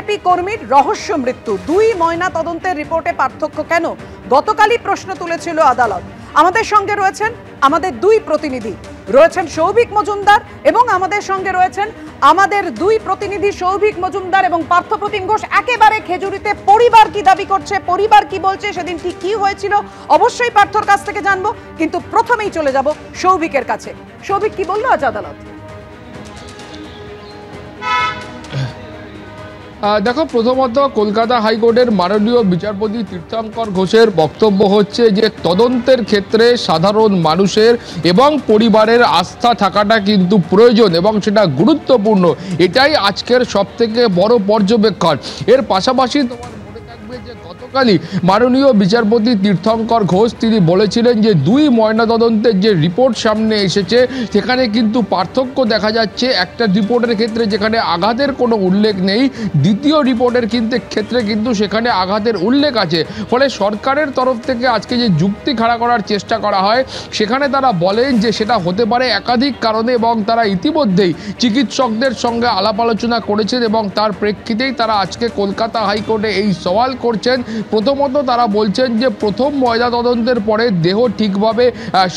BJP কর্মীর রহস্য মৃত্যু, 2 ময়না তদন্তের রিপোর্টে পার্থক্য কেন? গতকালই প্রশ্ন তুলেছিল আদালত। আমাদের সঙ্গে রয়েছেন আমাদের 2 প্রতিনিধি, রয়েছেন সৌভিক মজুমদার এবং আমাদের সঙ্গে রয়েছেন আমাদের 2 প্রতিনিধি সৌভিক মজুমদার এবং পার্থপ্রতিম ঘোষ। একেবারে খেজুরিতে পরিবার কি দাবি করছে, পরিবার কি বলছে, সেদিন ঠিক কি হয়েছিল অবশ্যই পার্থর কাছ থেকে জানবো, কিন্তু প্রথমেই চলে যাব সৌভিকের কাছে। সৌভিক, কি বললো আজ আদালত? দেখো, প্রথমত কলকাতা হাইকোর্টের মাননীয় বিচারপতি তীর্থঙ্কর ঘোষের বক্তব্য হচ্ছে যে তদন্তের ক্ষেত্রে সাধারণ মানুষের এবং পরিবারের আস্থা থাকাটা কিন্তু প্রয়োজন এবং সেটা গুরুত্বপূর্ণ। এটাই আজকের সবথেকে বড় পর্যবেক্ষণ। এর পাশাপাশি তোমার মনে থাকবে যে গতকালই মাননীয় বিচারপতি তীর্থঙ্কর ঘোষ তিনি বলেছিলেন যে 2 ময়নাতদন্তের যে রিপোর্ট সামনে এসেছে সেখানে কিন্তু পার্থক্য দেখা যাচ্ছে। একটা রিপোর্টের ক্ষেত্রে যেখানে আঘাতের কোনো উল্লেখ নেই, দ্বিতীয় রিপোর্টের ক্ষেত্রে কিন্তু সেখানে আঘাতের উল্লেখ আছে। ফলে সরকারের তরফ থেকে আজকে যে যুক্তি খাড়া করার চেষ্টা করা হয় সেখানে তারা বলেন যে সেটা হতে পারে একাধিক কারণে এবং তারা ইতিমধ্যেই চিকিৎসকদের সঙ্গে আলাপ আলোচনা করেছেন এবং তার প্রেক্ষিতেই তারা আজকে কলকাতা হাইকোর্টে এই সওয়াল করছেন। প্রথমত তারা বলছেন যে প্রথম ময়নাতদন্তের পরে দেহ ঠিকভাবে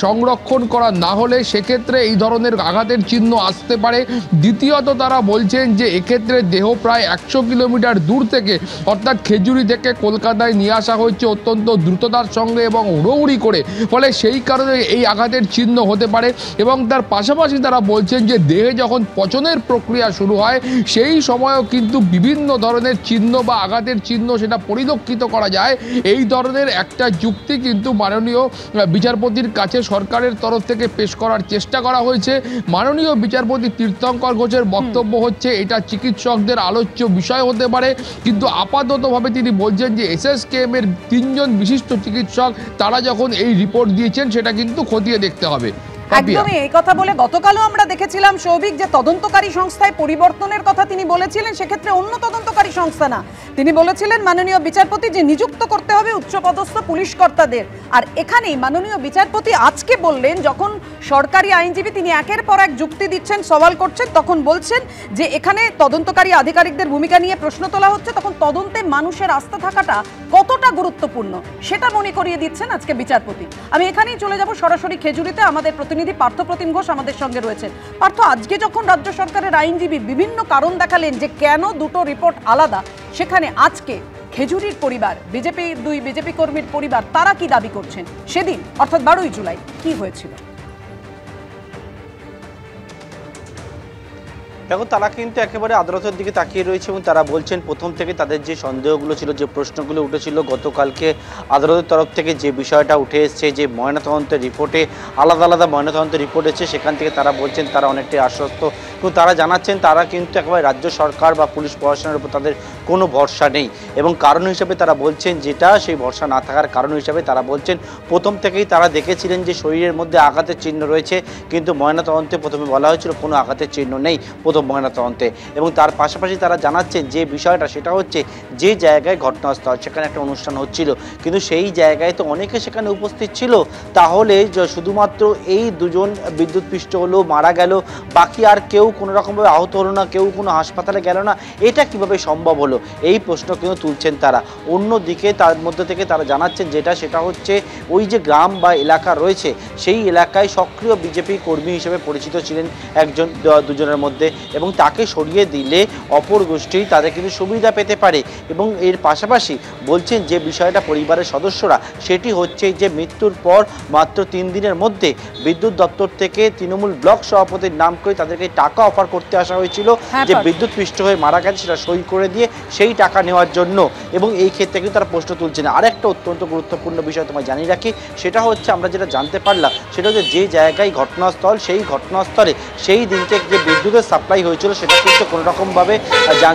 সংরক্ষণ করা না হলে সেক্ষেত্রে এই ধরনের আঘাতের চিহ্ন আসতে পারে। দ্বিতীয়ত তারা বলছেন যে এক্ষেত্রে দেহ প্রায় 100 কিলোমিটার দূর থেকে অর্থাৎ খেজুরি থেকে কলকাতায় নিয়ে আসা হয়েছে অত্যন্ত দ্রুততার সঙ্গে এবং হুড়োহুড়ি করে, ফলে সেই কারণে এই আঘাতের চিহ্ন হতে পারে। এবং তার পাশাপাশি তারা বলছেন যে দেহে যখন পচনের প্রক্রিয়া শুরু হয় সেই সময়ও কিন্তু বিভিন্ন ধরনের চিহ্ন বা আঘাতের চিহ্ন সেটা পরিলক্ষিত করা যায়। এই ধরনের একটা যুক্তি কিন্তু মাননীয় বিচারপতির কাছে সরকারের তরফ থেকে পেশ করার চেষ্টা করা হয়েছে। মাননীয় বিচারপতি তীর্থঙ্কর ঘোষের বক্তব্য হচ্ছে এটা চিকিৎসকদের আলোচ্য বিষয় হতে পারে, কিন্তু আপাততভাবে তিনি বলছেন যে SSKM এর 3 জন বিশিষ্ট চিকিৎসক তারা যখন এই রিপোর্ট দিয়েছেন সেটা কিন্তু খতিয়ে দেখতে হবে। একদমই এই কথা বলে গতকালও আমরা দেখেছিলাম সৌভিক যে তদন্তকারী সংস্থায় পরিবর্তনের কথা তিনি বলেছিলেন, সেক্ষেত্রে অন্য তদন্তকারী সংস্থা না, তিনি বলেছিলেন মাননীয় বিচারপতি যে নিযুক্ত করতে হবে উচ্চপদস্থ পুলিশ কর্তাদের। আর এখানেই মাননীয় বিচারপতি আজকে বললেন, যখন সরকারি আইনজীবী তিনি একের পর এক যুক্তি দিচ্ছেন, সওয়াল করছেন, তখন বলছেন যে এখানে তদন্তকারী আধিকারিকদের ভূমিকা নিয়ে প্রশ্ন তোলা হচ্ছে, তখন তদন্তে মানুষের আস্থা থাকাটা কতটা গুরুত্বপূর্ণ সেটা মনে করিয়ে দিচ্ছেন আজকে বিচারপতি। আমি এখানেই চলে যাব সরাসরি খেজুরিতে, আমাদের প্রতিনিধি পার্থপ্রতিম ঘোষ আমাদের সঙ্গে রয়েছেন। পার্থ, আজকে যখন রাজ্য সরকারের আইনজীবী বিভিন্ন কারণ দেখালেন যে কেন দুটো রিপোর্ট আলাদা, সেখানে আজকে খেজুরির পরিবার, বিজেপির 2 বিজেপি কর্মীর পরিবার, তারা কি দাবি করছেন সেদিন অর্থাৎ 12ই জুলাই কি হয়েছিল? দেখো, তারা কিন্তু একেবারে আদালতের দিকে তাকিয়ে রয়েছে এবং তারা বলছেন প্রথম থেকে তাদের যে সন্দেহগুলো ছিল, যে প্রশ্নগুলো উঠেছিল, গতকালকে আদালতের তরফ থেকে যে বিষয়টা উঠে এসছে, যে ময়নাতদন্তের রিপোর্টে আলাদা আলাদা ময়নাতদন্তের রিপোর্ট এসেছে, সেখান থেকে তারা বলছেন তারা অনেকটাই আশ্বস্ত এবং তারা জানাচ্ছেন তারা কিন্তু একেবারে রাজ্য সরকার বা পুলিশ প্রশাসনের উপর তাদের কোনো ভরসা নেই। এবং কারণ হিসেবে তারা বলছেন, যেটা সেই ভরসা না থাকার কারণ হিসেবে তারা বলছেন প্রথম থেকেই তারা দেখেছিলেন যে শরীরের মধ্যে আঘাতের চিহ্ন রয়েছে, কিন্তু ময়নাতদন্তে প্রথমে বলা হয়েছিল কোনো আঘাতের চিহ্ন নেই ময়নাতদন্তে। এবং তার পাশাপাশি তারা জানাচ্ছেন যে বিষয়টা সেটা হচ্ছে যে জায়গায় ঘটনাস্থল সেখানে একটা অনুষ্ঠান হচ্ছিল, কিন্তু সেই জায়গায় তো অনেকে সেখানে উপস্থিত ছিল, তাহলে শুধুমাত্র এই 2 জন বিদ্যুৎপৃষ্ট হলো, মারা গেল, বাকি আর কেউ কোনো রকমভাবে আহত হলো না, কেউ কোনো হাসপাতালে গেল না, এটা কিভাবে সম্ভব হলো? এই প্রশ্ন কিন্তু তুলছেন তারা। অন্যদিকে তার মধ্যে থেকে তারা জানাচ্ছেন সেটা হচ্ছে ওই যে গ্রাম বা এলাকা রয়েছে সেই এলাকায় সক্রিয় বিজেপি কর্মী হিসেবে পরিচিত ছিলেন একজন 2 জনের মধ্যে, এবং তাকে সরিয়ে দিলে অপর গোষ্ঠী তাদের কিন্তু সুবিধা পেতে পারে। এবং এর পাশাপাশি বলছেন যে বিষয়টা পরিবারের সদস্যরা, সেটি হচ্ছে যে মৃত্যুর পর মাত্র 3 দিনের মধ্যে বিদ্যুৎ দপ্তর থেকে তৃণমূল ব্লক সভাপতির নাম করে তাদেরকে টাকা অফার করতে আসা হয়েছিল যে বিদ্যুৎ পৃষ্ঠ হয়ে মারা গেছে সেটা সই করে দিয়ে সেই টাকা নেওয়ার জন্য। এবং এই ক্ষেত্রে কিন্তু তারা প্রশ্ন তুলছে না। আরেকটা অত্যন্ত গুরুত্বপূর্ণ বিষয় তোমায় জানিয়ে রাখি, সেটা হচ্ছে আমরা যেটা জানতে পারলাম সেটা হচ্ছে যে জায়গায় ঘটনাস্থল, সেই ঘটনাস্থলে সেই দিনকে যে বিদ্যুতের সাপ্লাই হয়েছিল সেটা কিন্তু কোনো রকমভাবে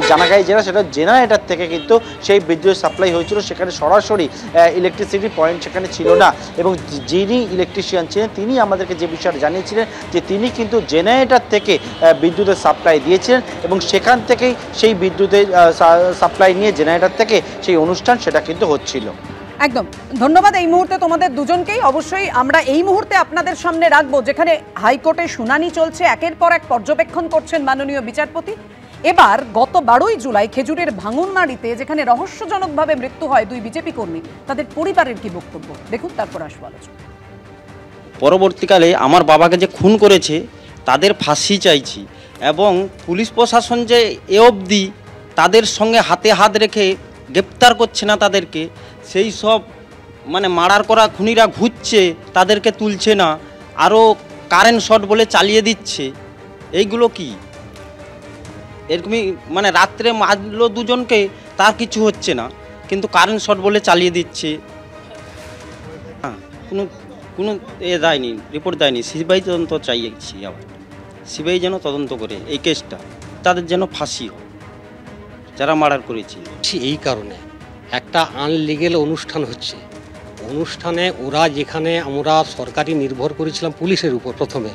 জানা যায় যেটা সেটা জেনারেটর থেকে কিন্তু সেই বিদ্যুৎ সাপ্লাই হয়েছিল, সেখানে সরাসরি ইলেকট্রিসিটি পয়েন্ট সেখানে ছিল না। এবং যিনি ইলেকট্রিশিয়ান ছিলেন তিনি আমাদেরকে যে বিষয়টা জানিয়েছিলেন যে তিনি কিন্তু জেনারেটর থেকে বিদ্যুতের সাপ্লাই দিয়েছিলেন এবং সেখান থেকেই সেই বিদ্যুতের সাপ্লাই নিয়ে জেনারেটর থেকে সেই অনুষ্ঠান সেটা কিন্তু হচ্ছিল। একদম ধন্যবাদ এই মুহূর্তে তোমাদের দুজনকেই। অবশ্যই আমরা এই মুহূর্তে আপনাদের সামনে রাখবো যেখানে হাইকোর্টে শুনানি চলছে, একের পর এক পর্যবেক্ষণ করছেন মাননীয় বিচারপতি। এবার গত 12ই জুলাই খেজুরের ভাঙনমারিতে যেখানে রহস্যজনকভাবে মৃত্যু হয় 2 বিজেপি কর্মী, তাদের পরিবারের কি বক্তব্য দেখুন, তারপর আসবো আলোচনা। পরবর্তীকালে আমার বাবাকে যে খুন করেছে তাদের ফাঁসি চাইছি, এবং পুলিশ প্রশাসন যে এ অবধি তাদের সঙ্গে হাতে হাত রেখে গ্রেপ্তার করছে না তাদেরকে, সেই সব মানে মার্ডার করা খুনিরা ঘুরছে, তাদেরকে তুলছে না, আরও কারেন্ট শট বলে চালিয়ে দিচ্ছে। এইগুলো কি এরকমই মানে রাত্রে মারলো দুজনকে, তার কিছু হচ্ছে না, কিন্তু কারেন্ট শট বলে চালিয়ে দিচ্ছে। হ্যাঁ, কোনো দেয়নি, রিপোর্ট দেয়নি। সিবিআই তদন্ত চাইছি, আবার সিবিআই যেন তদন্ত করে এই কেসটা, তাদের যেন ফাঁসি হয় যারা মার্ডার করেছে। এই কারণে একটা আনলিগেল অনুষ্ঠান হচ্ছে, অনুষ্ঠানে ওরা যেখানে আমরা সরকারি নির্ভর করেছিলাম পুলিশের উপর প্রথমে,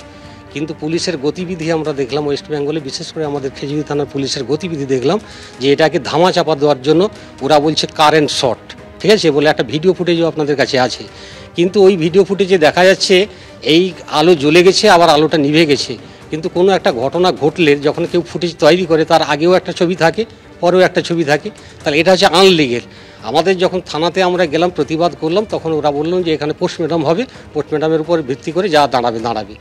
কিন্তু পুলিশের গতিবিধি আমরা দেখলাম ওয়েস্ট বেঙ্গলে, বিশেষ করে আমাদের খেজুরি থানার পুলিশের গতিবিধি দেখলাম যে এটাকে ধামাচাপা দেওয়ার জন্য ওরা বলছে কারেন্ট শট, ঠিক আছে বলে একটা ভিডিও ফুটেজও আপনাদের কাছে আছে, কিন্তু ওই ভিডিও ফুটেজে দেখা যাচ্ছে এই আলো জ্বলে গেছে আবার আলোটা নিভে গেছে, কিন্তু কোনো একটা ঘটনা ঘটলে যখন কেউ ফুটেজ তৈরি করে তার আগেও একটা ছবি থাকে, পরেও একটা ছবি থাকে, তাহলে এটা হচ্ছে আনলিগেল। আমাদের যখন থানাতে আমরা গেলাম প্রতিবাদ করলাম, তখন ওরা বললাম যে এখানে পোস্টমর্টম হবে, পোস্টমর্টমের উপর ভিত্তি করে যা দাঁড়াবে।